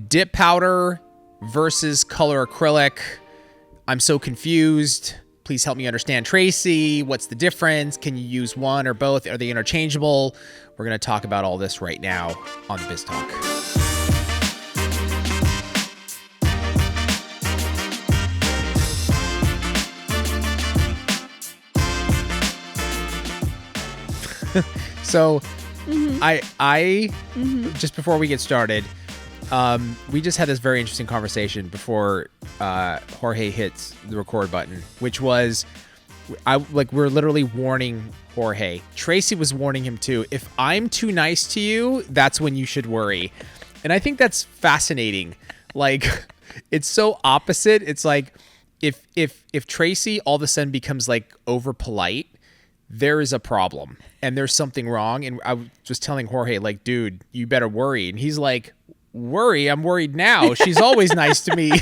Dip powder versus color acrylic. I'm so confused. Please help me understand, Tracey. What's the difference? Can you use one or both? Are they interchangeable? We're going to talk about all this right now on Biz Talk. So I just before we get started, we just had this very interesting conversation before Jorge hits the record button, which was we're literally warning Jorge. Tracey was warning him too. If I'm too nice to you, that's when you should worry. And I think that's fascinating. Like, it's so opposite. It's like if Tracey all of a sudden becomes like over polite, there is a problem and there's something wrong. And I was just telling Jorge, like, dude, you better worry. And he's like, worry? I'm worried now. She's always nice to me.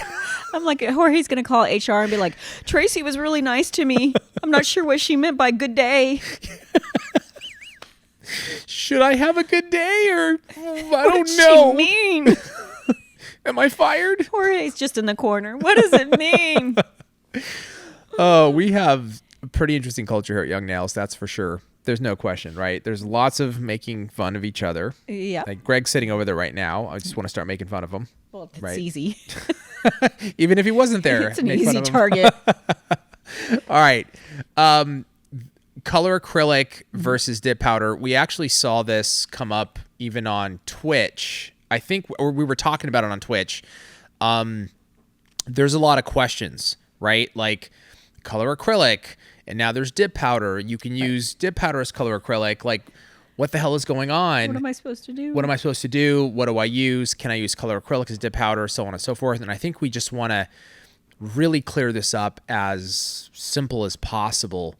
I'm like, Jorge's going to call HR and be like, Tracey was really nice to me. I'm not sure what she meant by good day. Should I have a good day or I What don't did know. she mean? Am I fired? Jorge's just in the corner. What does it mean? Oh, we have a pretty interesting culture here at Young Nails, that's for sure. There's no question, right? There's lots of making fun of each other. Yeah. Like Greg's sitting over there right now. I just want to start making fun of him. Well, it's right? easy. Even if he wasn't there. It's an make fun easy of him. target. All right. Color acrylic versus dip powder. We actually saw this come up even on Twitch. I think, or we were talking about it on Twitch. There's a lot of questions, right? Like color acrylic, and now there's dip powder. You can use dip powder as color acrylic. Like, what the hell is going on? What am I supposed to do? What am I supposed to do? What do I use? Can I use color acrylic as dip powder? So on and so forth. And I think we just want to really clear this up as simple as possible.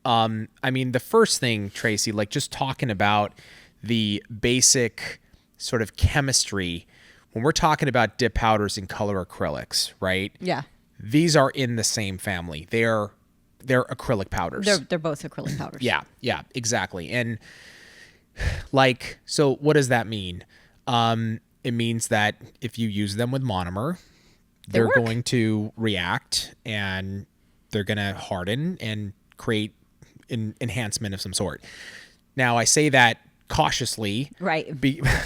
I mean, the first thing, Tracey, like just talking about the basic sort of chemistry, when we're talking about dip powders and color acrylics, right? Yeah. These are in the same family. They're acrylic powders. They're both acrylic powders. Yeah, exactly. And like, so what does that mean? It means that if you use them with monomer, they're going to react and they're going to harden and create an enhancement of some sort. Now, I say that cautiously. Right.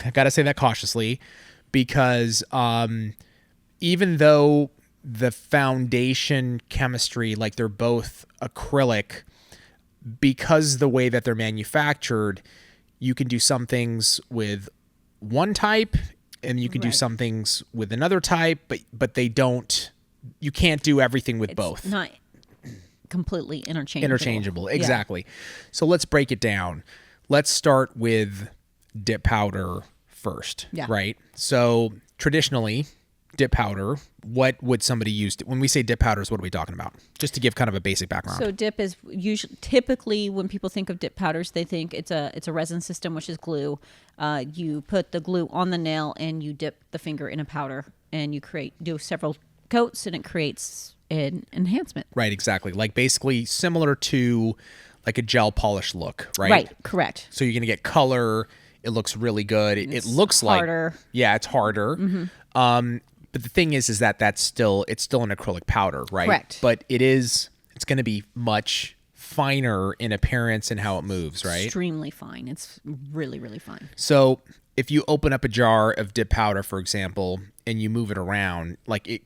I got to say that cautiously because even though the foundation chemistry, like they're both acrylic, because the way that they're manufactured, you can do some things with one type and you can do some things with another type, but they don't, you can't do everything with both. Not completely interchangeable. Exactly. Yeah. So let's break it down. Let's start with dip powder first, right? So traditionally, dip powder, what would somebody use? When we say dip powders, what are we talking about? Just to give kind of a basic background. So dip is typically when people think of dip powders, they think it's a resin system, which is glue. You put the glue on the nail and you dip the finger in a powder and you do several coats and it creates an enhancement. Right, exactly. Like basically similar to like a gel polish look, right? Right, correct. So you're going to get color. It looks really good. It looks harder. It's harder. Mm-hmm. But the thing is that it's still an acrylic powder, right? Correct. But it's going to be much finer in appearance and how it moves, right? Extremely fine. It's really, really fine. So if you open up a jar of dip powder, for example, and you move it around, like it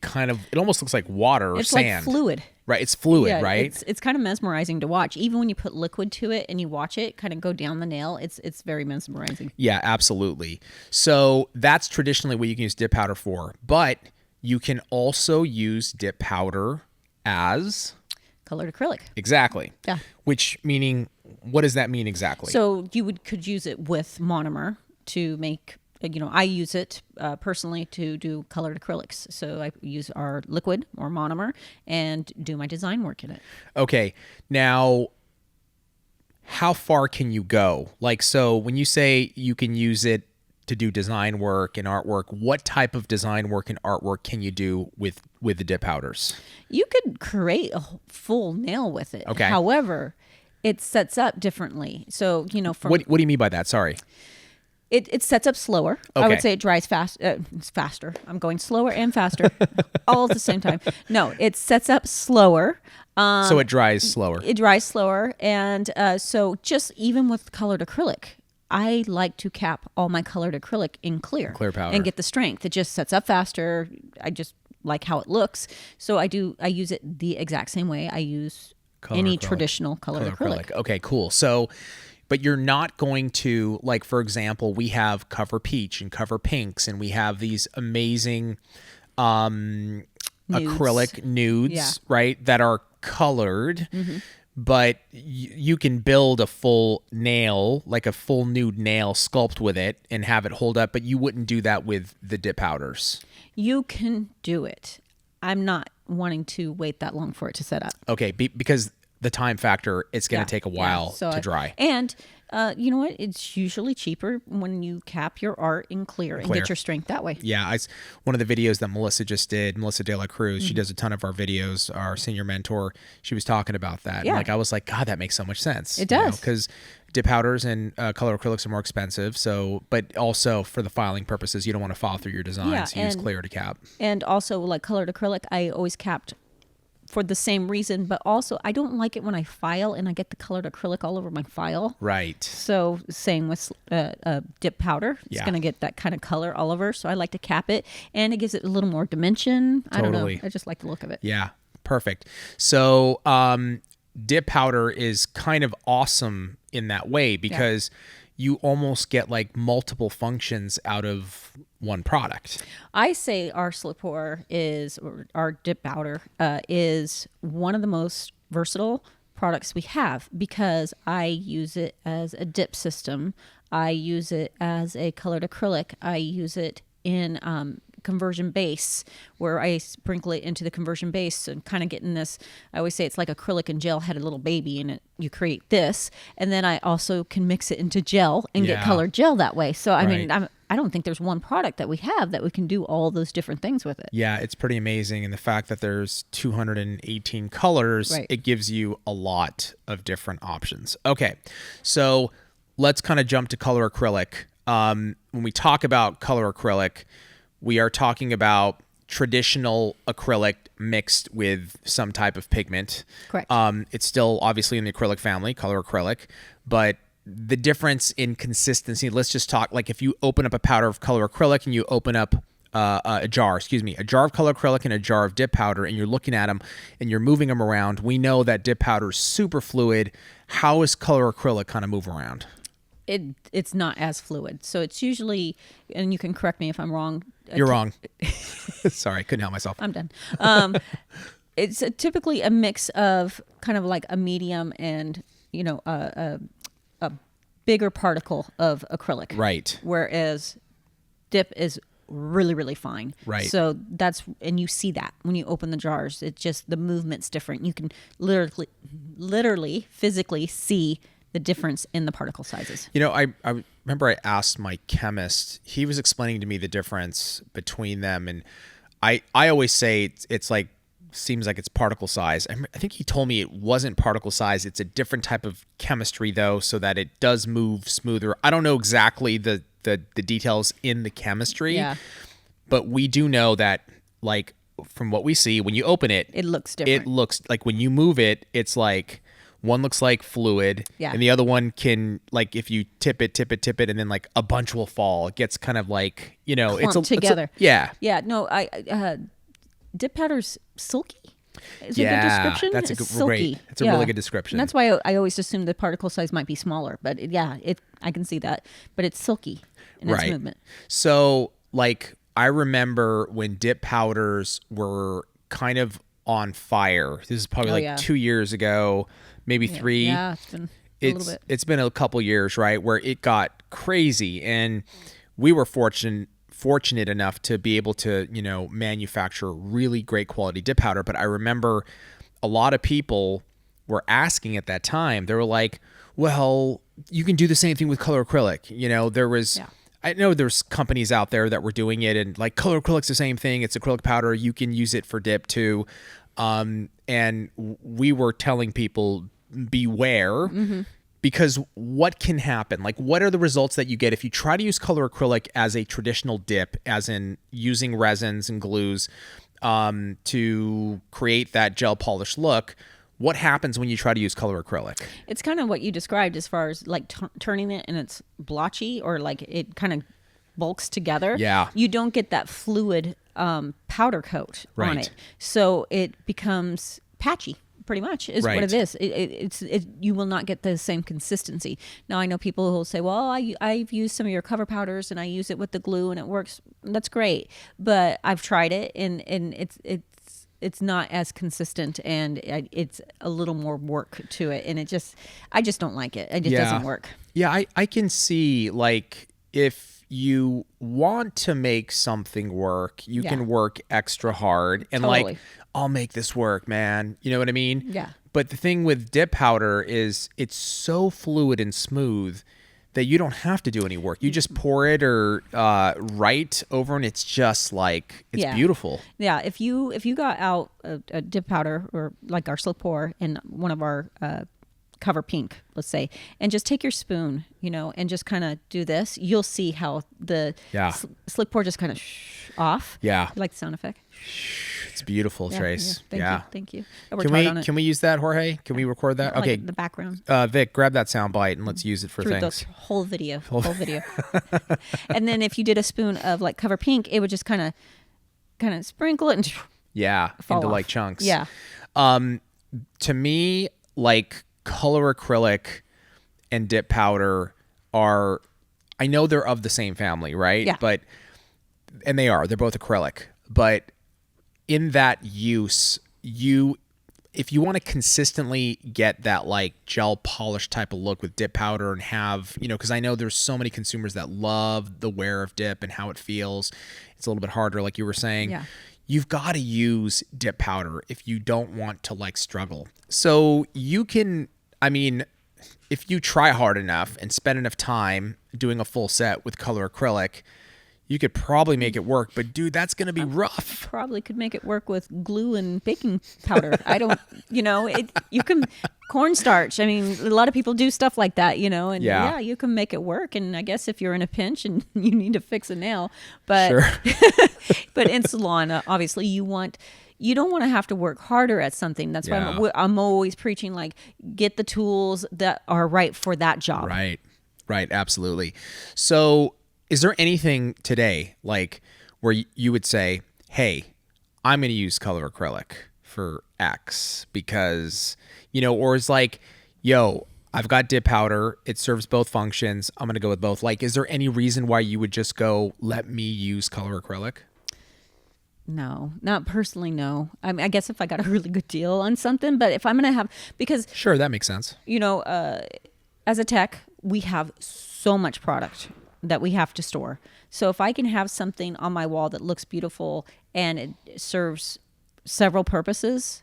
almost looks like water or sand. It's like fluid. Right. It's fluid, right? It's kind of mesmerizing to watch. Even when you put liquid to it and you watch it kind of go down the nail, it's very mesmerizing. Yeah, absolutely. So that's traditionally what you can use dip powder for. But you can also use dip powder as colored acrylic. Exactly. Yeah. Which meaning, what does that mean exactly? So you could use it with monomer to make, I use it personally to do colored acrylics. So I use our liquid or monomer and do my design work in it. Okay. Now, how far can you go? Like, so when you say you can use it to do design work and artwork, what type of design work and artwork can you do with the dip powders? You could create a full nail with it. Okay. However, it sets up differently. So, what do you mean by that? Sorry. It sets up slower. Okay. I would say it dries it's faster. I'm going slower and faster all at the same time. No, it sets up slower. So it dries slower. It dries slower. And so just even with colored acrylic, I like to cap all my colored acrylic in clear powder. and get the strength. It just sets up faster. I just like how it looks. So I use it the exact same way I use any traditional colored acrylic. Okay, cool. So, but you're not going to, like, for example, we have Cover Peach and Cover Pinks, and we have these amazing acrylic nudes, right, that are colored. Mm-hmm. But you can build a full nail, like a full nude nail, sculpt with it and have it hold up, but you wouldn't do that with the dip powders. You can do it. I'm not wanting to wait that long for it to set up. Okay, because the time factor, it's going to take a while to dry. And you know what? It's usually cheaper when you cap your art in clear and get your strength that way. Yeah, one of the videos that Melissa just did, Melissa De La Cruz, she does a ton of our videos, our senior mentor, she was talking about that. Yeah. And I was like, God, that makes so much sense. It does. Because dip powders and color acrylics are more expensive. So, but also for the filing purposes, you don't want to file through your design, so use clear to cap. And also, like colored acrylic, I always capped for the same reason, but also I don't like it when I file and I get the colored acrylic all over my file. Right. So same with dip powder. It's going to get that kind of color all over. So I like to cap it, and it gives it a little more dimension. Totally. I don't know. I just like the look of it. Yeah. Perfect. So dip powder is kind of awesome in that way because you almost get like multiple functions out of one product. I say our slip pour or our dip powder is one of the most versatile products we have because I use it as a dip system. I use it as a colored acrylic. I use it in conversion base where I sprinkle it into the conversion base and kind of getting this. I always say it's like acrylic and gel had a little baby in it. You create this, and then I also can mix it into gel and get colored gel that way. So I mean, I don't think there's one product that we have that we can do all those different things with it. Yeah, it's pretty amazing. And the fact that there's 218 colors, it gives you a lot of different options. Okay, so let's kind of jump to color acrylic. When we talk about color acrylic, we are talking about traditional acrylic mixed with some type of pigment. Correct. It's still obviously in the acrylic family, color acrylic, but the difference in consistency, let's just talk, like if you open up a powder of color acrylic and you open up a jar of color acrylic and a jar of dip powder, and you're looking at them and you're moving them around, we know that dip powder is super fluid. How is color acrylic kind of move around? It's not as fluid. So it's usually, and you can correct me if I'm wrong. You're wrong. Sorry, couldn't help myself. I'm done. It's typically a mix of kind of like a medium and, you know, a bigger particle of acrylic. Right. Whereas dip is really, really fine. Right. So and you see that when you open the jars. It's just the movement's different. You can literally, physically see the difference in the particle sizes. You know, I remember I asked my chemist, he was explaining to me the difference between them. And I always say it's like, seems like it's particle size. I think he told me it wasn't particle size. It's a different type of chemistry though, so that it does move smoother. I don't know exactly the details in the chemistry, but we do know that, like, from what we see, when you open it, it looks different. It looks like when you move it, it's like, one looks like fluid, and the other one can, like, if you tip it, and then like a bunch will fall. It gets kind of like, you know, clumped together. Yeah. No, dip powder's silky. Is a good description? That's a really good description. And that's why I always assumed the particle size might be smaller, but I can see that. But it's silky in its movement. So, like, I remember when dip powders were kind of on fire. This is probably 2 years ago. Maybe 3. Yeah, it's been a little bit. It's been a couple years, right, where it got crazy, and we were fortunate enough to be able to, you know, manufacture really great quality dip powder. But I remember a lot of people were asking at that time. They were like, "Well, you can do the same thing with color acrylic." You know, I know there's companies out there that were doing it, and like color acrylic's the same thing. It's acrylic powder. You can use it for dip too. And we were telling people, beware, because what can happen? Like, what are the results that you get if you try to use color acrylic as a traditional dip, as in using resins and glues to create that gel polish look? What happens when you try to use color acrylic? It's kind of what you described as far as like turning it and it's blotchy, or like it kind of bulks together. Yeah. You don't get that fluid powder coat on it. So it becomes patchy. Pretty much is what it is. You will not get the same consistency. Now I know people who will say, "Well, I've used some of your cover powders and I use it with the glue and it works." That's great, but I've tried it and it's not as consistent, and it's a little more work to it, and I just don't like it. It just doesn't work. Yeah, I can see, like, if you want to make something work, you can work extra hard and like, I'll make this work, man. You know what I mean? Yeah. But the thing with dip powder is it's so fluid and smooth that you don't have to do any work. You just pour it or right over, and it's just like, it's beautiful. Yeah. If you got out a dip powder or like our slip pour and one of our cover pink, let's say, and just take your spoon, and just kind of do this, you'll see how the slick pour just kind of off. Yeah. You like the sound effect? It's beautiful, Trace. Thank you. Can we use that, Jorge? Can we record that? Like okay. The background. Vic, grab that sound bite and let's use it for things. The whole video. And then if you did a spoon of like cover pink, it would just kind of sprinkle it and fall into off. like chunks. Yeah. To me, like, color acrylic and dip powder I know they're of the same family, right? Yeah. And they're both acrylic, but in that use, if you want to consistently get that like gel polish type of look with dip powder and have, because I know there's so many consumers that love the wear of dip and how it feels. It's a little bit harder, like you were saying. Yeah. You've got to use dip powder if you don't want to like struggle. So you can, if you try hard enough and spend enough time doing a full set with color acrylic, you could probably make it work, but dude, that's going to be rough. Probably could make it work with glue and baking powder. I don't, you can cornstarch. I mean, a lot of people do stuff like that, and you can make it work. And I guess if you're in a pinch and you need to fix a nail, but, sure. But in salon, obviously you don't want to have to work harder at something. That's why I'm always preaching, like, get the tools that are right for that job. Right. Absolutely. So, is there anything today, like, where you would say, hey, I'm going to use color acrylic for X because, or it's like, yo, I've got dip powder. It serves both functions. I'm going to go with both. Like, is there any reason why you would just go, let me use color acrylic? No, not personally, no. I mean, I guess if I got a really good deal on something, but if I'm going to have, because... Sure, that makes sense. As a tech, we have so much product that we have to store. So if I can have something on my wall that looks beautiful and it serves several purposes,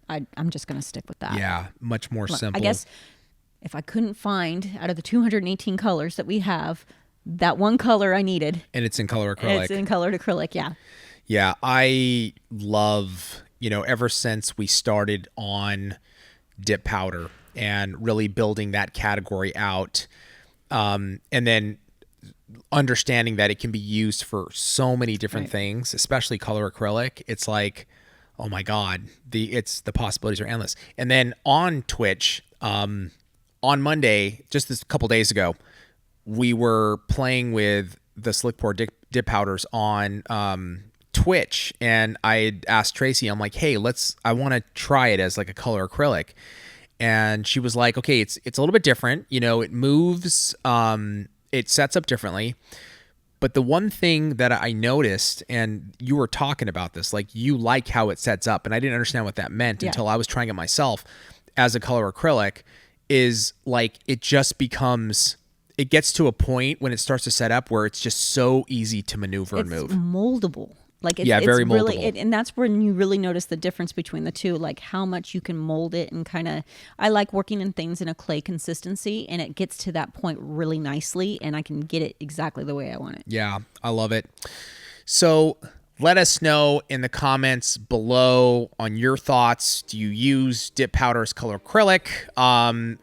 I'm just going to stick with that. Yeah, much more simple. I guess if I couldn't find, out of the 218 colors that we have, that one color I needed. And it's in color acrylic. It's in colored acrylic, yeah. Yeah, I love, ever since we started on dip powder and really building that category out, and then understanding that it can be used for so many different things, especially color acrylic. It's like, oh my God, the possibilities are endless. And then on Twitch, on Monday, just this couple days ago, we were playing with the slick pour dip powders on Twitch, and I had asked Tracy, I'm like, hey, I want to try it as like a color acrylic. And she was like, okay, it's a little bit different. It moves, it sets up differently. But the one thing that I noticed, and you were talking about this, like, you like how it sets up, and I didn't understand what that meant until I was trying it myself as a color acrylic, is like, it just becomes, it gets to a point when it starts to set up where it's just so easy to maneuver and move. It's moldable. Like it's very really, moldable. and that's when you really notice the difference between the two, like how much you can mold it and kind of, I like working in things in a clay consistency, and it gets to that point really nicely, and I can get it exactly the way I want it. Yeah, I love it. So Let us know in the comments below on your thoughts. Do you use dip powder as color acrylic?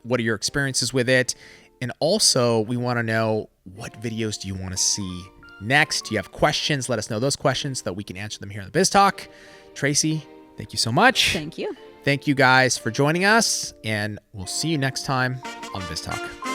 What are your experiences with it? And also, we want to know, what videos do you want to see next? Do you have questions? Let us know those questions so that we can answer them here on the Biz Talk. Tracey, thank you so much. Thank you. Thank you guys for joining us, and we'll see you next time on Biz Talk.